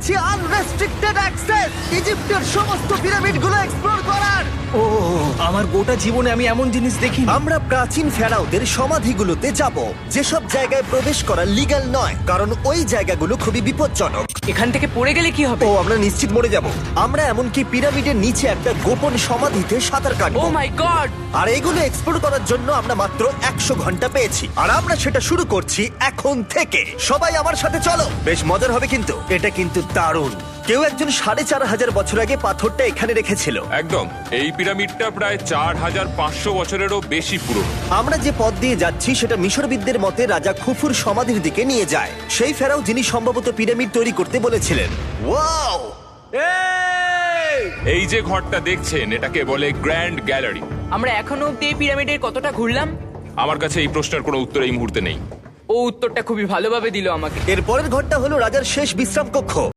পেয়েছি unrestricted access ইজিপ্টের সমস্ত পিরামিডগুলো explore করার। ও আমার গোটা জীবনে আমি এমন জিনিস দেখিনি। আমরা প্রাচীন ফেরাওদের সমাধিগুলোতে যাব, যেসব জায়গায় প্রবেশ করা লিগ্যাল নয়, কারণ ওই জায়গাগুলো খুবই বিপজ্জনক। এখান থেকে পড়ে গেলে কি হবে? ও আমরা নিশ্চিত মরে যাব। আমরা এমনকি পিরামিডের নিচে একটা গোপন সমাধিতে সাঁতার ও কাটবো। মাই গড! আর এগুলো এক্সপ্লোর করার জন্য আমরা মাত্র 100 ঘন্টা পেয়েছি, আর আমরা সেটা শুরু করছি এখন থেকে। সবাই আমার সাথে চলো, বেশ মজার হবে কিন্তু। এটা কিন্তু দারুণ। কেউ একজন 4500 বছর আগে পাথরটা এখানে রেখেছিল। একদম, এই পিরামিডটা প্রায় 4500 বছরেরও বেশি পুরনো। আমরা যে পথ দিয়ে যাচ্ছি সেটা মিশরবিদদের মতে রাজা খুফুর সমাধির দিকে নিয়ে যায়, সেই ফেরাও যিনি সম্ভবত পিরামিড তৈরি করতে বলেছিলেন। ওয়াও! এই যে ঘরটা দেখছেন, এটাকে বলে গ্র্যান্ড গ্যালারি। আমরা এখনো অব্দি এই পিরামিডের কতটা ঘুরলাম? আমার কাছে এই প্রশ্নের কোনো উত্তর এই মুহূর্তে নেই। ও উত্তরটা খুবই ভালোভাবে দিল আমাকে। এর পরের ঘরটা হলো রাজার শেষ বিশ্রাম কক্ষ।